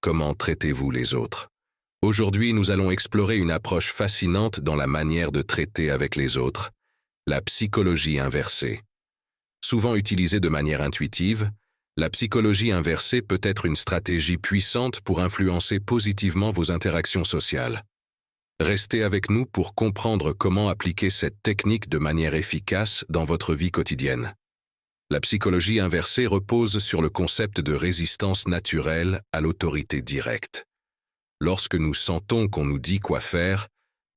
comment traitez-vous les autres? Aujourd'hui, nous allons explorer une approche fascinante dans la manière de traiter avec les autres, la psychologie inversée. Souvent utilisée de manière intuitive, la psychologie inversée peut être une stratégie puissante pour influencer positivement vos interactions sociales. Restez avec nous pour comprendre comment appliquer cette technique de manière efficace dans votre vie quotidienne. La psychologie inversée repose sur le concept de résistance naturelle à l'autorité directe. Lorsque nous sentons qu'on nous dit quoi faire,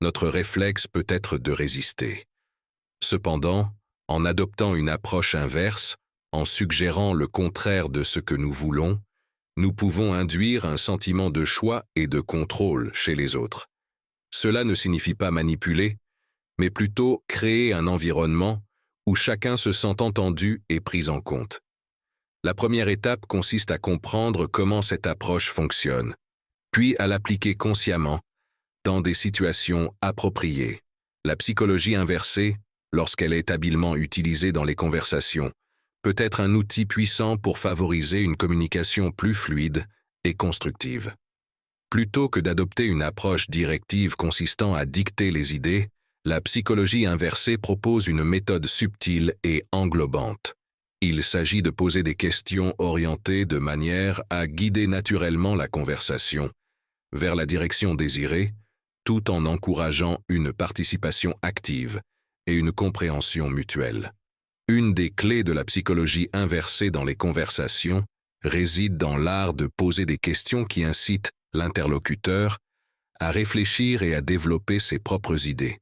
notre réflexe peut être de résister. Cependant, en adoptant une approche inverse, en suggérant le contraire de ce que nous voulons, nous pouvons induire un sentiment de choix et de contrôle chez les autres. Cela ne signifie pas manipuler, mais plutôt créer un environnement où chacun se sent entendu et pris en compte. La première étape consiste à comprendre comment cette approche fonctionne, puis à l'appliquer consciemment dans des situations appropriées. La psychologie inversée, lorsqu'elle est habilement utilisée dans les conversations, peut être un outil puissant pour favoriser une communication plus fluide et constructive. Plutôt que d'adopter une approche directive consistant à dicter les idées, la psychologie inversée propose une méthode subtile et englobante. Il s'agit de poser des questions orientées de manière à guider naturellement la conversation vers la direction désirée, tout en encourageant une participation active et une compréhension mutuelle. Une des clés de la psychologie inversée dans les conversations réside dans l'art de poser des questions qui incitent l'interlocuteur à réfléchir et à développer ses propres idées.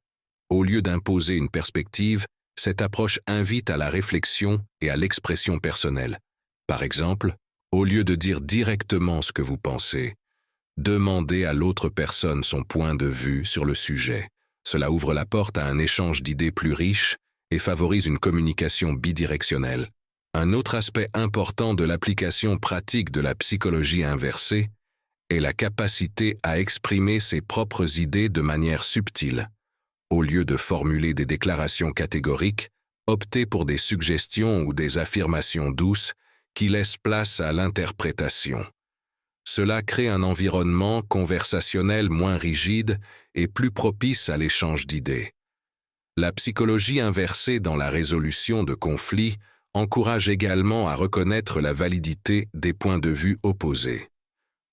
Au lieu d'imposer une perspective, cette approche invite à la réflexion et à l'expression personnelle. Par exemple, au lieu de dire directement ce que vous pensez, demandez à l'autre personne son point de vue sur le sujet. Cela ouvre la porte à un échange d'idées plus riche et favorise une communication bidirectionnelle. Un autre aspect important de l'application pratique de la psychologie inversée est la capacité à exprimer ses propres idées de manière subtile. Au lieu de formuler des déclarations catégoriques, optez pour des suggestions ou des affirmations douces qui laissent place à l'interprétation. Cela crée un environnement conversationnel moins rigide et plus propice à l'échange d'idées. La psychologie inversée dans la résolution de conflits encourage également à reconnaître la validité des points de vue opposés.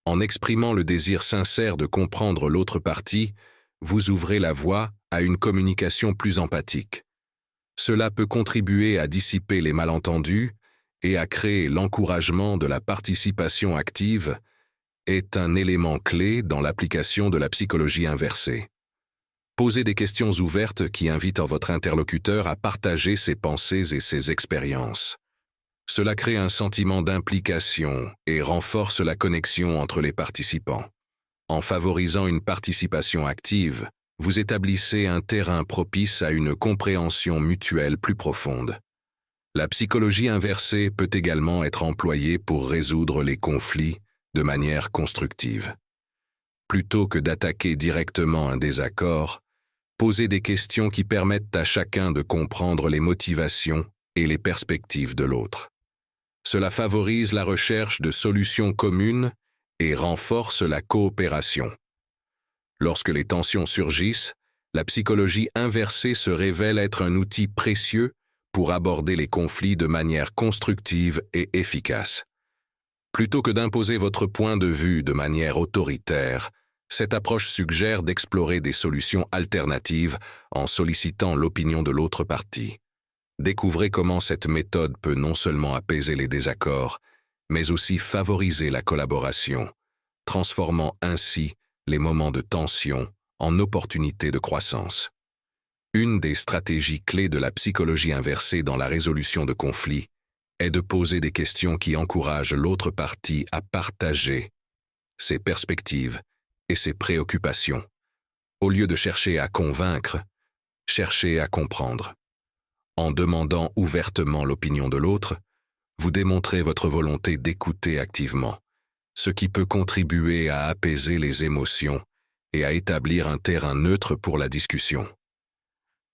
En exprimant le désir sincère de comprendre l'autre partie, vous ouvrez la voie à une communication plus empathique. Cela peut contribuer à dissiper les malentendus et à créer l'encouragement de la participation active, est un élément clé dans l'application de la psychologie inversée. Posez des questions ouvertes qui invitent votre interlocuteur à partager ses pensées et ses expériences. Cela crée un sentiment d'implication et renforce la connexion entre les participants. En favorisant une participation active, vous établissez un terrain propice à une compréhension mutuelle plus profonde. La psychologie inversée peut également être employée pour résoudre les conflits de manière constructive. Plutôt que d'attaquer directement un désaccord, posez des questions qui permettent à chacun de comprendre les motivations et les perspectives de l'autre. Cela favorise la recherche de solutions communes et renforce la coopération. Lorsque les tensions surgissent, la psychologie inversée se révèle être un outil précieux pour aborder les conflits de manière constructive et efficace. Plutôt que d'imposer votre point de vue de manière autoritaire, cette approche suggère d'explorer des solutions alternatives en sollicitant l'opinion de l'autre partie. Découvrez comment cette méthode peut non seulement apaiser les désaccords, mais aussi favoriser la collaboration, transformant ainsi les moments de tension en opportunités de croissance. Une des stratégies clés de la psychologie inversée dans la résolution de conflits est de poser des questions qui encouragent l'autre partie à partager ses perspectives et ses préoccupations. Au lieu de chercher à convaincre, cherchez à comprendre. En demandant ouvertement l'opinion de l'autre, vous démontrez votre volonté d'écouter activement, ce qui peut contribuer à apaiser les émotions et à établir un terrain neutre pour la discussion.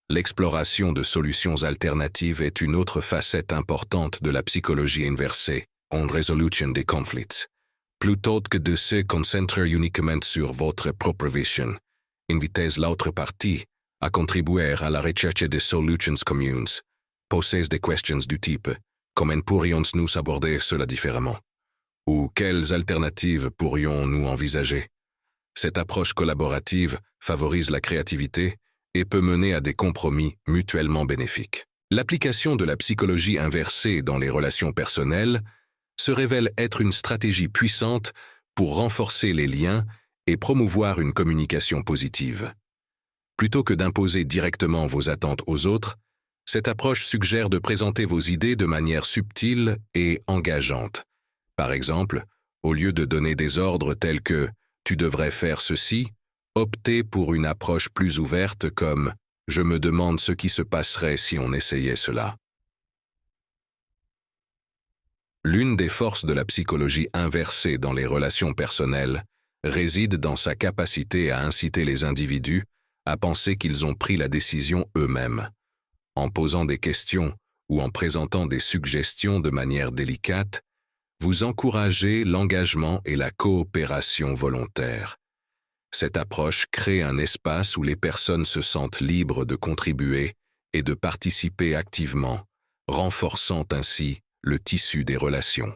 L'exploration de solutions alternatives est une autre facette importante de la psychologie inversée, en résolution des conflits. Plutôt que de se concentrer uniquement sur votre propre vision, invitez l'autre partie à contribuer à la recherche de solutions communes. Posez des questions du type « Comment pourrions-nous aborder cela différemment ?» ou « Quelles alternatives pourrions-nous envisager ?» Cette approche collaborative favorise la créativité et peut mener à des compromis mutuellement bénéfiques. L'application de la psychologie inversée dans les relations personnelles se révèle être une stratégie puissante pour renforcer les liens et promouvoir une communication positive. Plutôt que d'imposer directement vos attentes aux autres, cette approche suggère de présenter vos idées de manière subtile et engageante. Par exemple, au lieu de donner des ordres tels que « tu devrais faire ceci », optez pour une approche plus ouverte comme « je me demande ce qui se passerait si on essayait cela ». L'une des forces de la psychologie inversée dans les relations personnelles réside dans sa capacité à inciter les individus à penser qu'ils ont pris la décision eux-mêmes. En posant des questions ou en présentant des suggestions de manière délicate, vous encouragez l'engagement et la coopération volontaire. Cette approche crée un espace où les personnes se sentent libres de contribuer et de participer activement, renforçant ainsi le tissu des relations.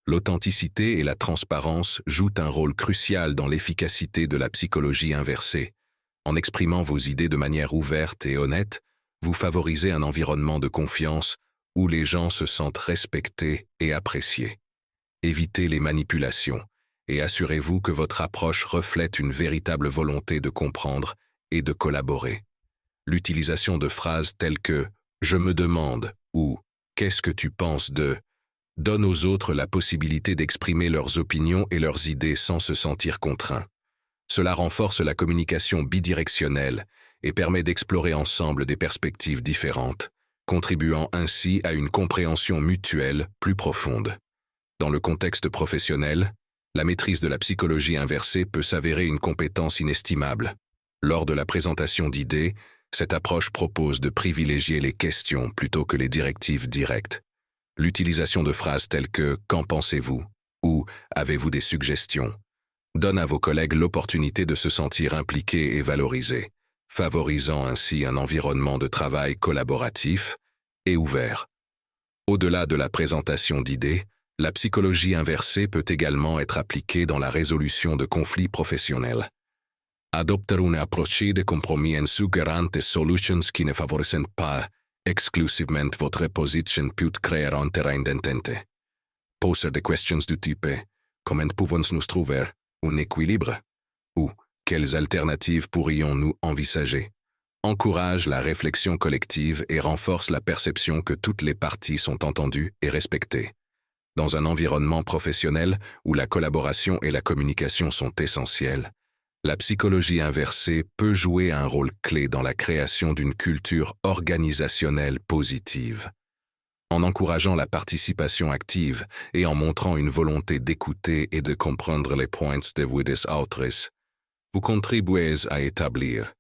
L'authenticité et la transparence jouent un rôle crucial dans l'efficacité de la psychologie inversée. En exprimant vos idées de manière ouverte et honnête, vous favorisez un environnement de confiance où les gens se sentent respectés et appréciés. Évitez les manipulations et assurez-vous que votre approche reflète une véritable volonté de comprendre et de collaborer. L'utilisation de phrases telles que « je me demande » ou « qu'est-ce que tu penses de » donne aux autres la possibilité d'exprimer leurs opinions et leurs idées sans se sentir contraints. Cela renforce la communication bidirectionnelle et permet d'explorer ensemble des perspectives différentes, contribuant ainsi à une compréhension mutuelle plus profonde. Dans le contexte professionnel, la maîtrise de la psychologie inversée peut s'avérer une compétence inestimable. Lors de la présentation d'idées, cette approche propose de privilégier les questions plutôt que les directives directes. L'utilisation de phrases telles que « qu'en pensez-vous » ou « avez-vous des suggestions » donne à vos collègues l'opportunité de se sentir impliqués et valorisés, favorisant ainsi un environnement de travail collaboratif et ouvert. Au-delà de la présentation d'idées, la psychologie inversée peut également être appliquée dans la résolution de conflits professionnels. Adopter une approche de compromis en suggérant des solutions qui ne favorisent pas exclusivement votre position peut créer un terrain d'entente. Poser des questions du type « Comment pouvons-nous trouver un équilibre ?» ou « Quelles alternatives pourrions-nous envisager ?» encourage la réflexion collective et renforce la perception que toutes les parties sont entendues et respectées. Dans un environnement professionnel où la collaboration et la communication sont essentielles, la psychologie inversée peut jouer un rôle clé dans la création d'une culture organisationnelle positive. En encourageant la participation active et en montrant une volonté d'écouter et de comprendre les points de vue des autres, vous contribuez à établir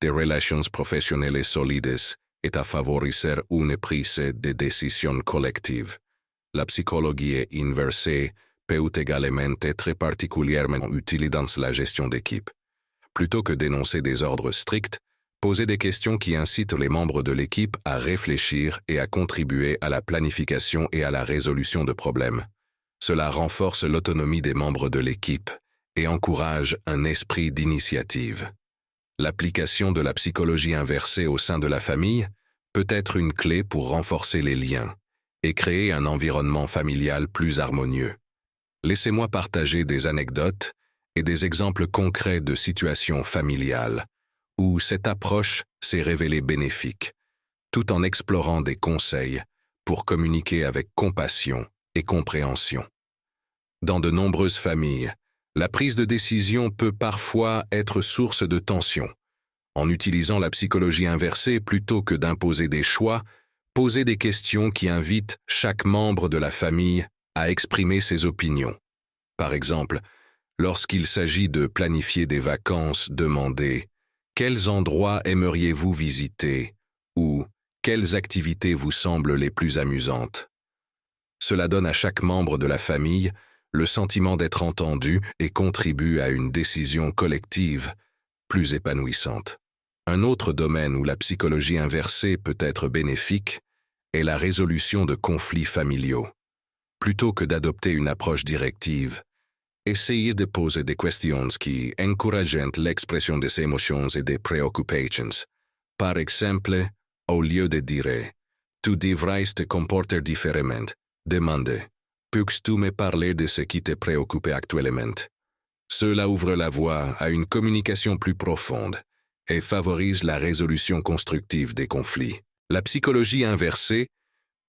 des relations professionnelles solides et à favoriser une prise de décision collective. La psychologie inversée peut également être particulièrement utile dans la gestion d'équipe. Plutôt que d'énoncer des ordres stricts, posez des questions qui incitent les membres de l'équipe à réfléchir et à contribuer à la planification et à la résolution de problèmes. Cela renforce l'autonomie des membres de l'équipe et encourage un esprit d'initiative. L'application de la psychologie inversée au sein de la famille peut être une clé pour renforcer les liens et créer un environnement familial plus harmonieux. Laissez-moi partager des anecdotes et des exemples concrets de situations familiales où cette approche s'est révélée bénéfique, tout en explorant des conseils pour communiquer avec compassion et compréhension. Dans de nombreuses familles, la prise de décision peut parfois être source de tension. En utilisant la psychologie inversée plutôt que d'imposer des choix, posez des questions qui invitent chaque membre de la famille à exprimer ses opinions. Par exemple, lorsqu'il s'agit de planifier des vacances, demandez « Quels endroits aimeriez-vous visiter ?» ou « Quelles activités vous semblent les plus amusantes ?» Cela donne à chaque membre de la famille le sentiment d'être entendu et contribue à une décision collective plus épanouissante. Un autre domaine où la psychologie inversée peut être bénéfique est la résolution de conflits familiaux. Plutôt que d'adopter une approche directive, essayez de poser des questions qui encouragent l'expression des émotions et des préoccupations. Par exemple, au lieu de dire « Tu devrais te comporter différemment », demandez « Peux-tu me parler de ce qui te préoccupe actuellement ?» Cela ouvre la voie à une communication plus profonde et favorise la résolution constructive des conflits. La psychologie inversée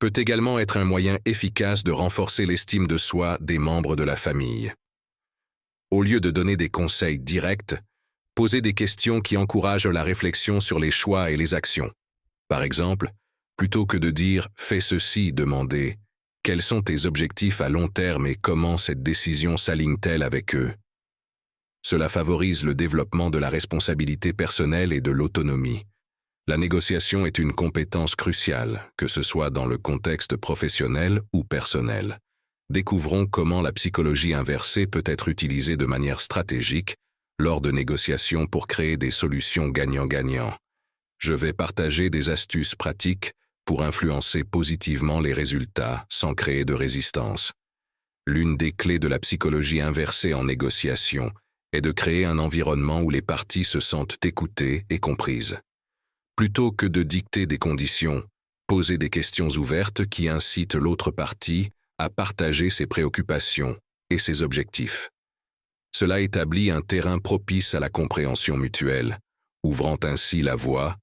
peut également être un moyen efficace de renforcer l'estime de soi des membres de la famille. Au lieu de donner des conseils directs, posez des questions qui encouragent la réflexion sur les choix et les actions. Par exemple, plutôt que de dire « fais ceci », demandez « quels sont tes objectifs à long terme et comment cette décision s'aligne-t-elle avec eux ?» Cela favorise le développement de la responsabilité personnelle et de l'autonomie. La négociation est une compétence cruciale, que ce soit dans le contexte professionnel ou personnel. Découvrons comment la psychologie inversée peut être utilisée de manière stratégique lors de négociations pour créer des solutions gagnant-gagnant. Je vais partager des astuces pratiques pour influencer positivement les résultats sans créer de résistance. L'une des clés de la psychologie inversée en négociation est de créer un environnement où les parties se sentent écoutées et comprises. Plutôt que de dicter des conditions, posez des questions ouvertes qui incitent l'autre partie à partager ses préoccupations et ses objectifs. Cela établit un terrain propice à la compréhension mutuelle, ouvrant ainsi la voie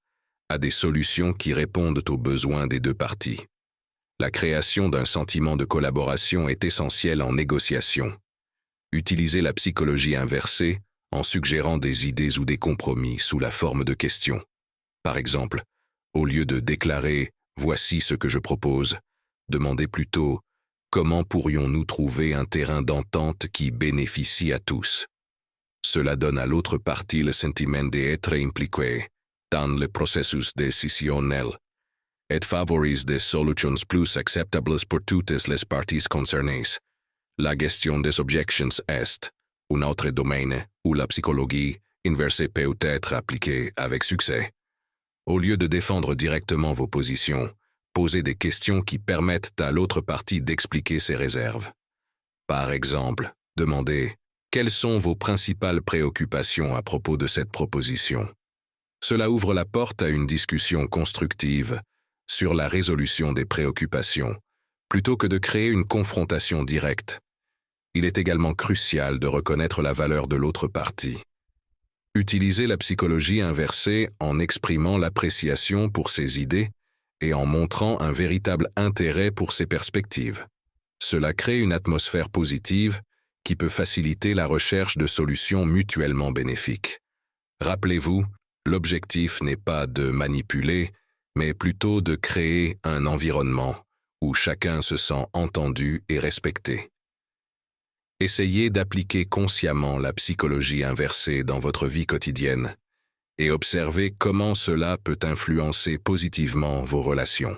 à des solutions qui répondent aux besoins des deux parties. La création d'un sentiment de collaboration est essentielle en négociation. Utilisez la psychologie inversée en suggérant des idées ou des compromis sous la forme de questions. Par exemple, au lieu de déclarer « voici ce que je propose », demandez plutôt « comment pourrions-nous trouver un terrain d'entente qui bénéficie à tous ?» Cela donne à l'autre partie le sentiment d'être impliqué dans le processus décisionnel et favorise des solutions plus acceptables pour toutes les parties concernées. La gestion des objections est un autre domaine où la psychologie inversée peut être appliquée avec succès. Au lieu de défendre directement vos positions, posez des questions qui permettent à l'autre partie d'expliquer ses réserves. Par exemple, demandez « Quelles sont vos principales préoccupations à propos de cette proposition ?» Cela ouvre la porte à une discussion constructive sur la résolution des préoccupations, plutôt que de créer une confrontation directe. Il est également crucial de reconnaître la valeur de l'autre partie. Utilisez la psychologie inversée en exprimant l'appréciation pour ses idées et en montrant un véritable intérêt pour ses perspectives. Cela crée une atmosphère positive qui peut faciliter la recherche de solutions mutuellement bénéfiques. Rappelez-vous, l'objectif n'est pas de manipuler, mais plutôt de créer un environnement où chacun se sent entendu et respecté. Essayez d'appliquer consciemment la psychologie inversée dans votre vie quotidienne et observez comment cela peut influencer positivement vos relations.